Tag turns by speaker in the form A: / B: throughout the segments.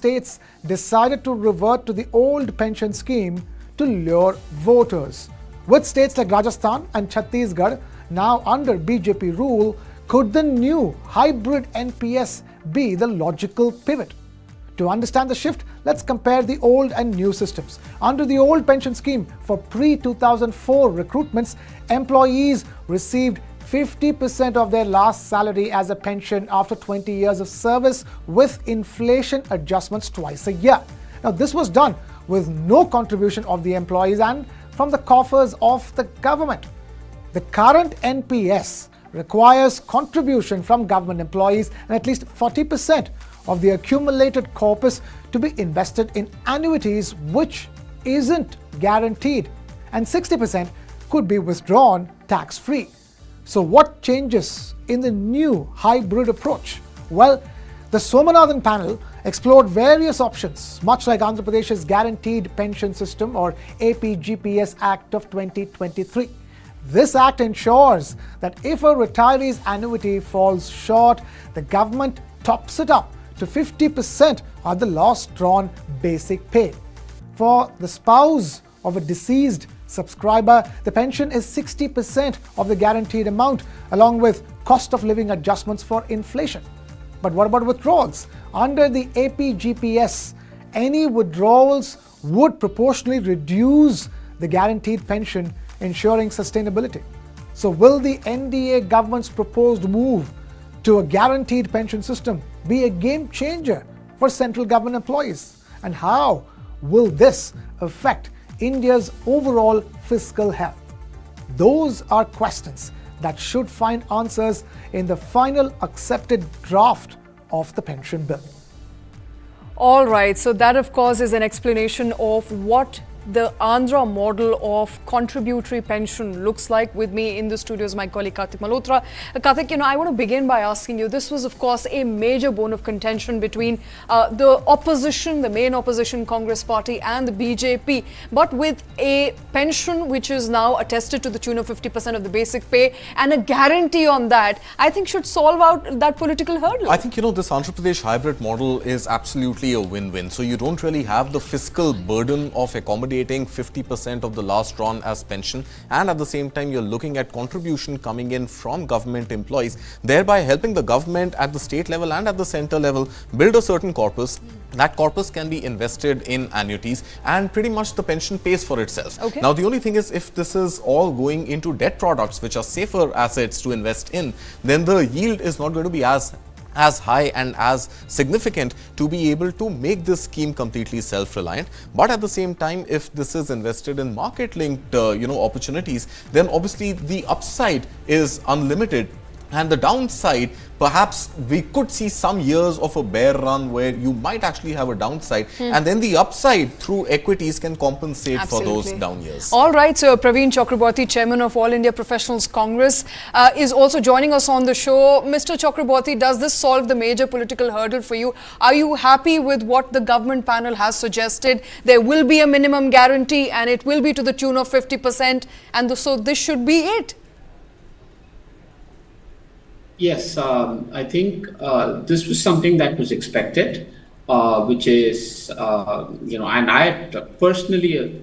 A: states decided to revert to the old pension scheme to lure voters. With states like Rajasthan and Chhattisgarh now under BJP rule, could the new hybrid NPS be the logical pivot? To understand the shift, let's compare the old and new systems. Under the old pension scheme, for pre-2004 recruitments, employees received 50% of their last salary as a pension after 20 years of service with inflation adjustments twice a year. Now, this was done with no contribution of the employees and from the coffers of the government. The current NPS requires contribution from government employees and at least 40% of the accumulated corpus to be invested in annuities, which isn't guaranteed, and 60% could be withdrawn tax-free. So what changes in the new hybrid approach? Well, the Somanathan panel explored various options, much like Andhra Pradesh's Guaranteed Pension System or APGPS Act of 2023. This act ensures that if a retiree's annuity falls short, the government tops it up to 50% of the lost drawn basic pay. For the spouse of a deceased subscriber, the pension is 60% of the guaranteed amount, along with cost of living adjustments for inflation. But what about withdrawals? Under the APGPS, any withdrawals would proportionally reduce the guaranteed pension, ensuring sustainability. So will the NDA government's proposed move to a guaranteed pension system be a game changer for central government employees? And how will this affect India's overall fiscal health? Those are questions that should find answers in the final accepted draft of the pension bill.
B: All right, so that of course is an explanation of what the Andhra model of contributory pension looks like. With me in the studio is my colleague Kartik Malhotra. Kartik, I want to begin by asking you, this was of course a major bone of contention between the opposition, the main opposition Congress party and the BJP. But with a pension which is now attested to the tune of 50% of the basic pay and a guarantee on that, I think should solve out that political hurdle.
C: I think, this Andhra Pradesh hybrid model is absolutely a win-win. So you don't really have the fiscal burden of accommodating 50% of the last drawn as pension, and at the same time you're looking at contribution coming in from government employees, thereby helping the government at the state level and at the center level build a certain corpus. That corpus can be invested in annuities and pretty much the pension pays for itself.
B: Okay.
C: Now the only thing is, if this is all going into debt products which are safer assets to invest in, then the yield is not going to be as high and as significant to be able to make this scheme completely self-reliant. But at the same time, if this is invested in market-linked opportunities, then obviously the upside is unlimited. And the downside, perhaps we could see some years of a bear run where you might actually have a downside, and then the upside through equities can compensate for those down years.
B: All right, so Praveen Chakravarty, Chairman of All India Professionals Congress, is also joining us on the show. Mr. Chakravarty, does this solve the major political hurdle for you? Are you happy with what the government panel has suggested? There will be a minimum guarantee and it will be to the tune of 50%, and so this should be it.
D: Yes, I think this was something that was expected, which is, and I had personally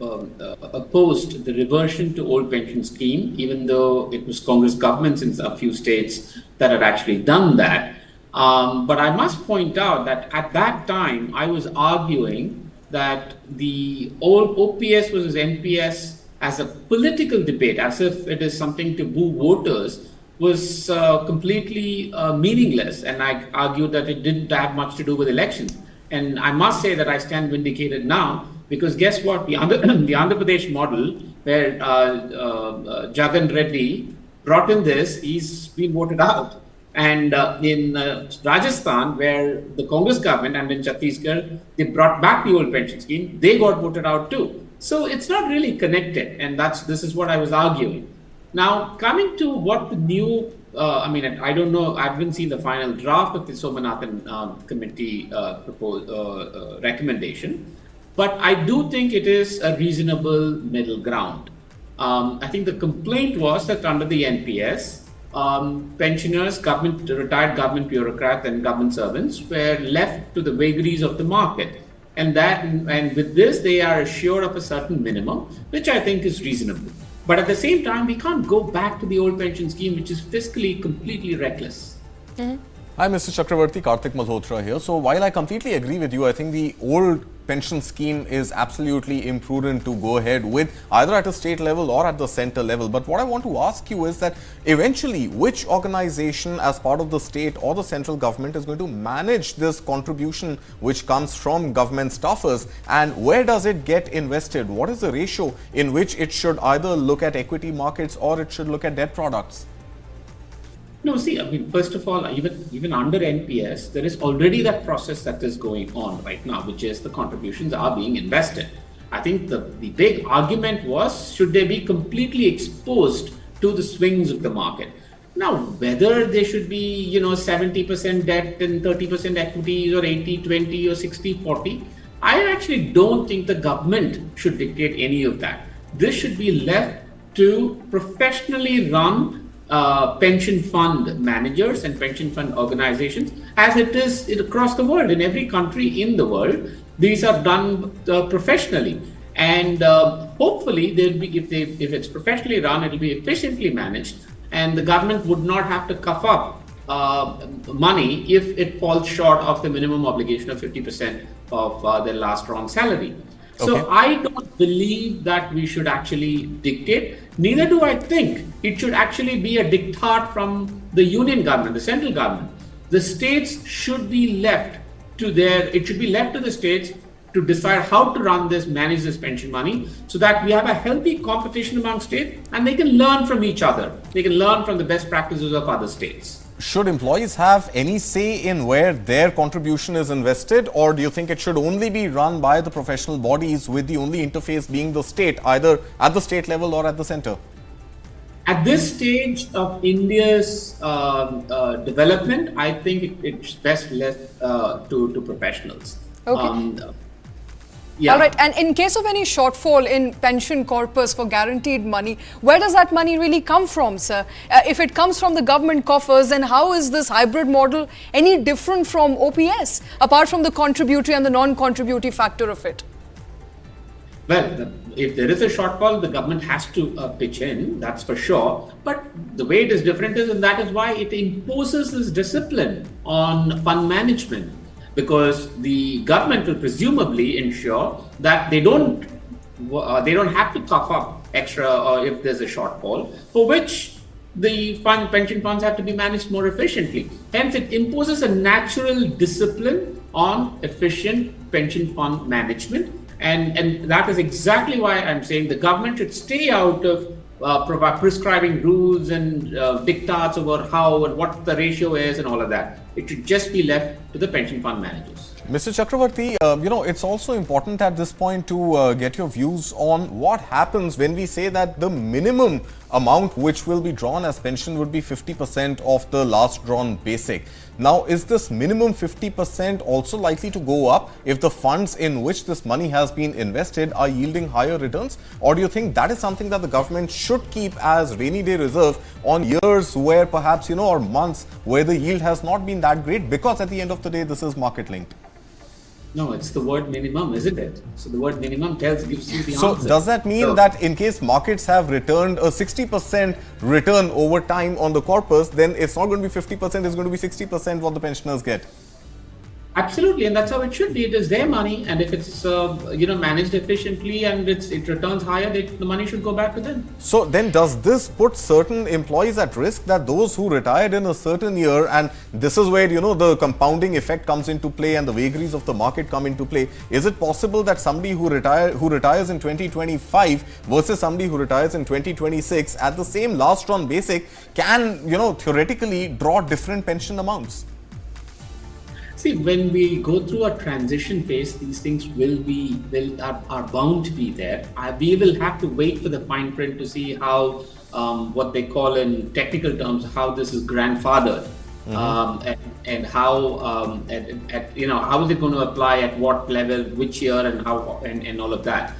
D: opposed the reversion to old pension scheme, even though it was Congress governments in a few states that had actually done that. But I must point out that at that time, I was arguing that the old OPS versus NPS as a political debate, as if it is something to woo voters, was completely meaningless, and I argued that it didn't have much to do with elections. And I must say that I stand vindicated now, because guess what? The Andhra Pradesh model, where Jagan Reddy brought in this, he's been voted out. And in Rajasthan, where the Congress government, and in Chhattisgarh, they brought back the old pension scheme, they got voted out too. So it's not really connected, and this is what I was arguing. Now, coming to what the new, I don't know, I haven't seen the final draft of the Somanathan committee recommendation, but I do think it is a reasonable middle ground. I think the complaint was that under the NPS, pensioners, retired government bureaucrats and government servants were left to the vagaries of the market. And with this, they are assured of a certain minimum, which I think is reasonable. But at the same time, we can't go back to the old pension scheme, which is fiscally completely reckless.
C: Hi, Mr. Chakravarty, Kartik Malhotra here. So while I completely agree with you, I think the old pension scheme is absolutely imprudent to go ahead with, either at a state level or at the center level. But what I want to ask you is that eventually, which organization as part of the state or the central government is going to manage this contribution which comes from government staffers, and where does it get invested? What is the ratio in which it should either look at equity markets or it should look at debt products?
D: No, see, I mean, first of all, even under NPS, there is already that process that is going on right now, which is the contributions are being invested. I think the big argument was, should they be completely exposed to the swings of the market? Now, whether they should be, 70% debt and 30% equities, or 80-20 or 60-40, I actually don't think the government should dictate any of that. This should be left to professionally run pension fund managers and pension fund organizations, as it is across the world. In every country in the world, these are done professionally, and hopefully they'll be, if it's professionally run, it'll be efficiently managed, and the government would not have to cough up money if it falls short of the minimum obligation of 50% of their last drawn salary. So I don't believe that we should actually dictate. Neither do I think it should actually be a diktat from the union government, the central government. The states should be left to it should be left to the states to decide how to manage this pension money, so that we have a healthy competition among states and they can learn from each other. They can learn from the best practices of other states.
C: Should employees have any say in where their contribution is invested, or do you think it should only be run by the professional bodies, with the only interface being the state, either at the state level or at the center?
D: At this stage of India's development, I think it's best left to professionals.
B: Okay.
D: Yeah.
B: All right. And in case of any shortfall in pension corpus for guaranteed money, where does that money really come from, sir? If it comes from the government coffers, then how is this hybrid model any different from OPS, apart from the contributory and the non-contributory factor of it?
D: Well, if there is a shortfall, the government has to pitch in, that's for sure. But the way it is different is, and that is why it imposes this discipline on fund management. Because the government will presumably ensure that they don't have to cough up extra if there's a shortfall, for which the pension funds have to be managed more efficiently. Hence, it imposes a natural discipline on efficient pension fund management, and that is exactly why I'm saying the government should stay out of prescribing rules and diktats about how and what the ratio is and all of that. It should just be left to the pension fund managers.
C: Mr. Chakravarty, it's also important at this point to get your views on what happens when we say that the minimum amount which will be drawn as pension would be 50% of the last drawn basic. Now, is this minimum 50% also likely to go up if the funds in which this money has been invested are yielding higher returns? Or do you think that is something that the government should keep as rainy day reserve on years where perhaps, or months where the yield has not been that great, because at the end of the day, this is market linked?
D: No, it's the word minimum, isn't it? So the word minimum gives you the
C: answer. So does that mean that in case markets have returned a 60% return over time on the corpus, then it's not going to be 50%, it's going to be 60% what the pensioners get?
D: Absolutely, and that's how it should be. It is their money, and if it's managed efficiently and it returns higher, the money should go back to them.
C: So then, does this put certain employees at risk, that those who retired in a certain year, and this is where the compounding effect comes into play and the vagaries of the market come into play? Is it possible that somebody who retires in 2025 versus somebody who retires in 2026 at the same last run basic can theoretically draw different pension amounts?
D: See, when we go through a transition phase, these things are bound to be there. We will have to wait for the fine print to see how, what they call in technical terms, how this is grandfathered, and how, how is it going to apply at what level, which year, and how, and all of that.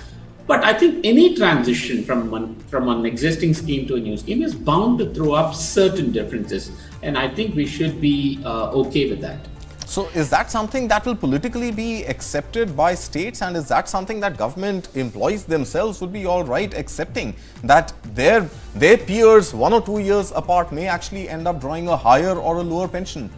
D: But I think any transition from an existing scheme to a new scheme is bound to throw up certain differences. And I think we should be okay with that.
C: So is that something that will politically be accepted by states, and is that something that government employees themselves would be all right accepting, that their peers 1 or 2 years apart may actually end up drawing a higher or a lower pension?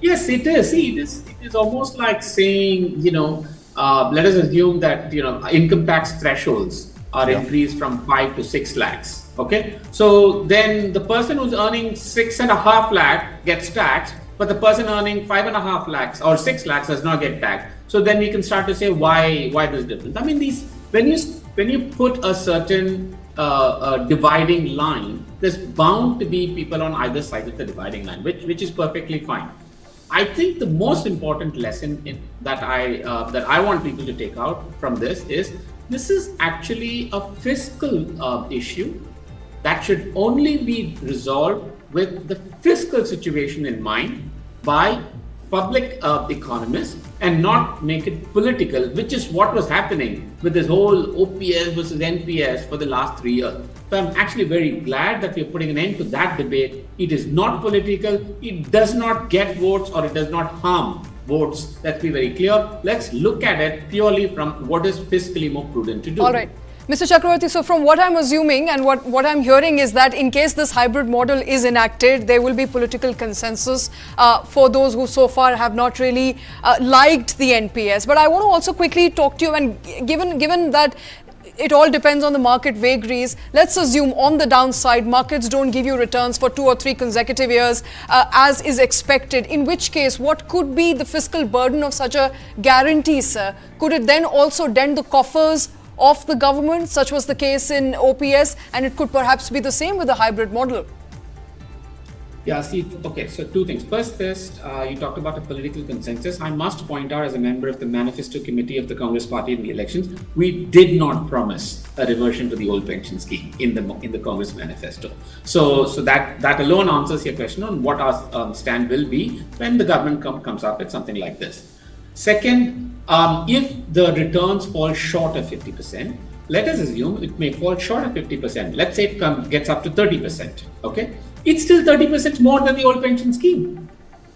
D: Yes, it is. See, it is almost like saying, let us assume that, income tax thresholds are increased from 5 to 6 lakhs. Okay. So then the person who's earning 6.5 lakh gets taxed, but the person earning 5.5 lakhs or 6 lakhs does not get taxed. So then we can start to say why this difference. I mean, when you put a certain dividing line, there's bound to be people on either side of the dividing line, which is perfectly fine. I think the most important lesson that I want people to take out from this is actually a fiscal issue that should only be resolved with the fiscal situation in mind by public economists and not make it political, which is what was happening with this whole OPS versus NPS for the last 3 years. So I'm actually very glad that we're putting an end to that debate. It is not political. It does not get votes or it does not harm votes. Let's be very clear. Let's look at it purely from what is fiscally more prudent to do.
B: All right. Mr. Chakravarty, so from what I'm assuming and what I'm hearing is that in case this hybrid model is enacted, there will be political consensus for those who so far have not really liked the NPS. But I want to also quickly talk to you, and given that it all depends on the market vagaries. Let's assume on the downside, markets don't give you returns for 2 or 3 consecutive years as is expected. In which case, what could be the fiscal burden of such a guarantee, sir? Could it then also dent the coffers of the government? Such was the case in OPS, and it could perhaps be the same with the hybrid model.
D: Yeah, see, okay, so 2 things. First is, you talked about a political consensus. I must point out, as a member of the manifesto committee of the Congress party in the elections, we did not promise a reversion to the old pension scheme in the Congress manifesto. So that alone answers your question on what our stand will be when the government comes up with something like this. Second, if the returns fall short of 50%, let us assume it may fall short of 50%. Let's say it gets up to 30%. Okay, it's still 30% more than the old pension scheme.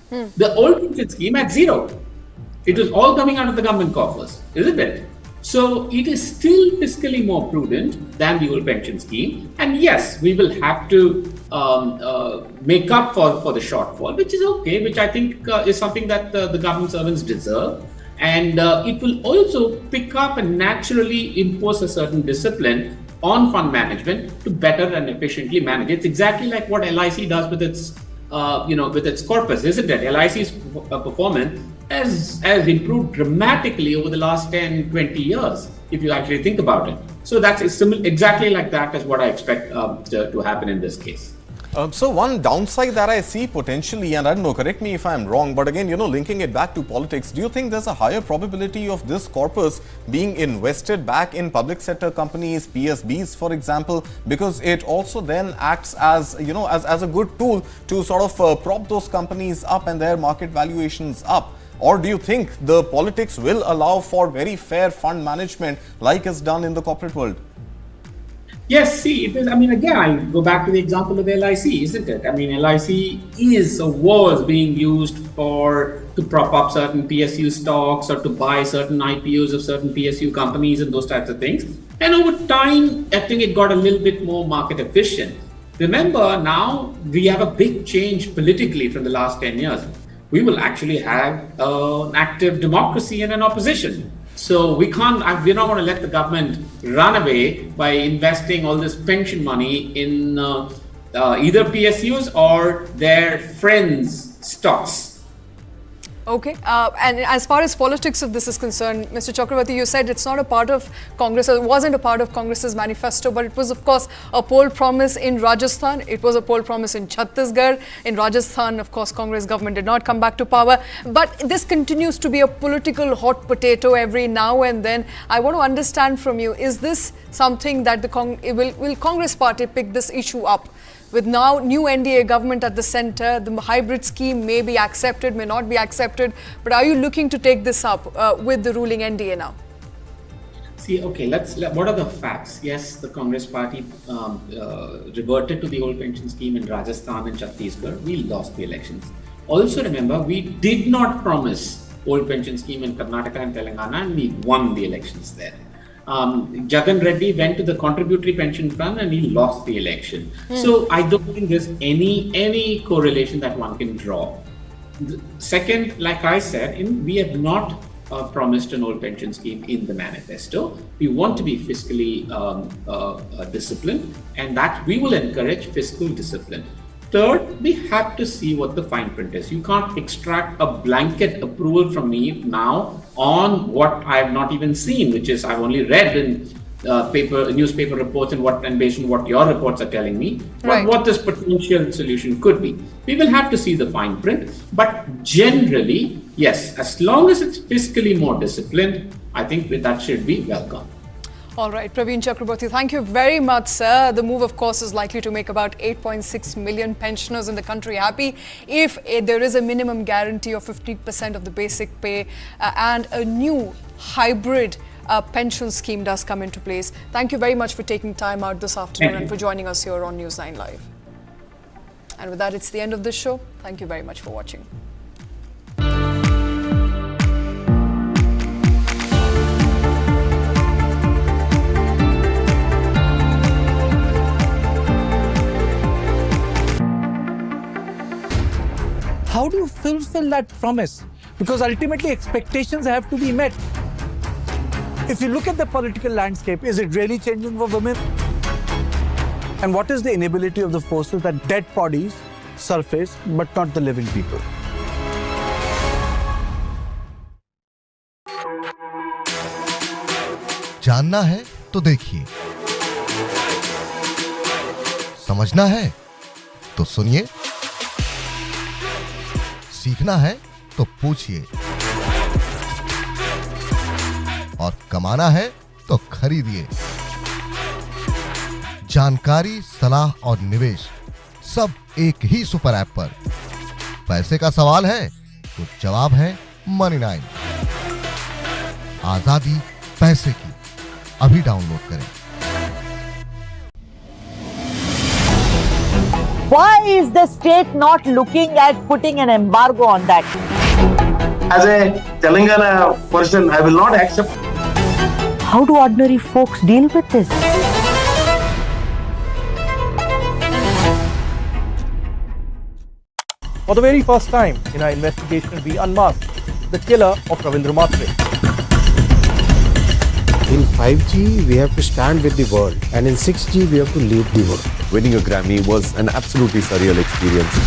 D: The old pension scheme had 0. It was all coming out of the government coffers, isn't it? So it is still fiscally more prudent than the old pension scheme. And yes, we will have to make up for the shortfall, which is okay, which I think is something that the government servants deserve. And it will also pick up and naturally impose a certain discipline on fund management to better and efficiently manage. It's exactly like what LIC does with its corpus, isn't it? LIC's performance has improved dramatically over the last 10, 20 years, if you actually think about it. So that's exactly like that is what I expect to happen in this case.
C: So one downside that I see potentially, and I don't know, correct me if I'm wrong, but again, linking it back to politics, do you think there's a higher probability of this corpus being invested back in public sector companies, PSBs, for example, because it also then acts as, as a good tool to sort of prop those companies up and their market valuations up? Or do you think the politics will allow for very fair fund management like is done in the corporate world?
D: Yes, see, it is. I mean, again, I go back to the example of LIC, isn't it? I mean, LIC was being used to prop up certain PSU stocks or to buy certain IPOs of certain PSU companies and those types of things. And over time, I think it got a little bit more market efficient. Remember, now we have a big change politically from the last 10 years. We will actually have an active democracy and an opposition. So we're not going to let the government run away by investing all this pension money in either PSUs or their friends' stocks.
B: Okay, and as far as politics of this is concerned, Mr. Chakravarty, you said it's not a part of Congress, it wasn't a part of Congress's manifesto, but it was, of course, a poll promise in Rajasthan. It was a poll promise in Chhattisgarh. In Rajasthan, of course, Congress government did not come back to power. But this continues to be a political hot potato every now and then. I want to understand from you, is this something that will Congress party pick this issue up? With now new NDA government at the center, the hybrid scheme may be accepted, may not be accepted. But are you looking to take this up with the ruling NDA now?
D: See, okay, what are the facts? Yes, the Congress party reverted to the old pension scheme in Rajasthan and Chhattisgarh. We lost the elections. Also remember, we did not promise old pension scheme in Karnataka and Telangana, and we won the elections there. Jagan Reddy went to the contributory pension fund and he lost the election. So I don't think there's any correlation that one can draw. Second, like I said, we have not promised an old pension scheme in the manifesto. We want to be fiscally disciplined, and that we will encourage fiscal discipline. Third, we have to see what the fine print is. You can't extract a blanket approval from me now on what I have not even seen, which is I've only read in newspaper reports and based on what your reports are telling me, what this potential solution could be. We will have to see the fine print, but generally, yes, as long as it's fiscally more disciplined, I think that should be welcome.
B: All right, Praveen Chakravarty, thank you very much, sir. The move, of course, is likely to make about 8.6 million pensioners in the country happy if there is a minimum guarantee of 50% of the basic pay and a new hybrid pension scheme does come into place. Thank you very much for taking time out this afternoon and for joining us here on News 9 Live. And with that, it's the end of this show. Thank you very much for watching.
E: How do you fulfill that promise? Because ultimately expectations have to be met. If you look at the political landscape, is it really changing for women? And what is the inability of the forces that dead bodies surface but not the living people?
F: जानना है तो देखिए, समझना है तो सुनिए, सीखना है तो पूछिए और कमाना है तो खरीदिए। जानकारी, सलाह और निवेश सब एक ही सुपर ऐप पर। पैसे का सवाल है तो जवाब है मनी 9। आजादी पैसे की, अभी डाउनलोड करें।
G: Why is the state not looking at putting an embargo on that?
H: As a Telangana person, I will not accept.
G: How do ordinary folks deal with this?
I: For the very first time in our investigation, we unmasked the killer of Ravindra Matre.
J: In 5G, we have to stand with the world, and in 6G, we have to lead the world.
C: Winning a Grammy was an absolutely surreal experience.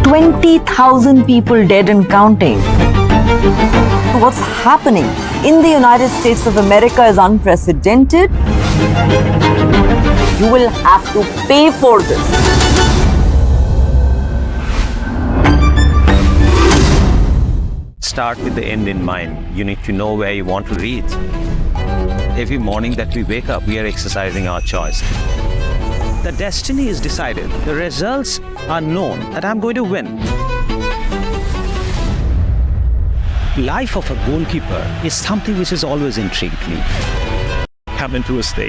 G: $20,000 people dead and counting. What's happening in the United States of America is unprecedented. You will have to pay for this.
K: Start with the end in mind. You need to know where you want to reach. Every morning that we wake up, we are exercising our choice. The destiny is decided. The results are known that I'm going to win. Life of a goalkeeper is something which has always intrigued me. Come into a stage